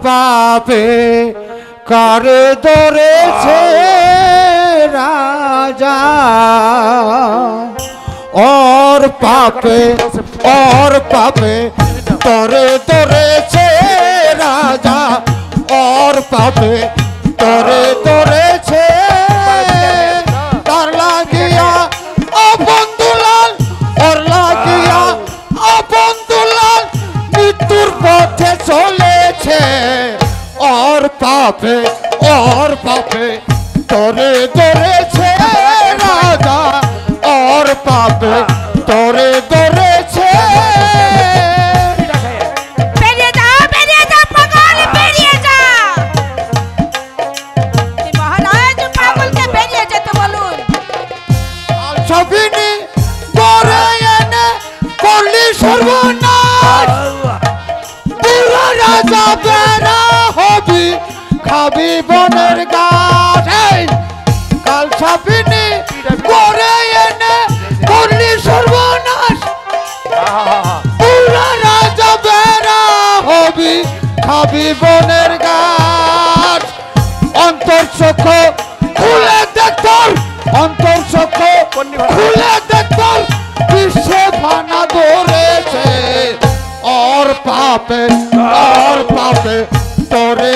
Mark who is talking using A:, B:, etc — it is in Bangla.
A: পাপে কারে ধরেছে রাজা और पापे तोरे धरेছে राजा और पापे तोरे धरेছে तार लागिया ओ बंधुलाल और लागिया ओ बंधुलाल मृत्युर पथे चलेছে और पापे तोरे धरेছে राजा और पापे तोरे धरेছে
B: বেরিয়ে যা পাগল বেরিয়ে যা এই মহারাজ পাগলকে বেরিয়ে যেতে বলুন
A: সবিনি করে এনে করলি সর্বনাশ পুরো রাজা বেরা হবি খাবি বনের গাছ কাল সবিনি করে এনে করলি সর্বনাশ পুরো রাজা বেরা হবি খাবি বনের গাছ অন্তর চোখ খুলে দেখতর অন্তর চোখ খুলে দেখতর বিশ্বে ফানা ধরেছে और पापे तोरे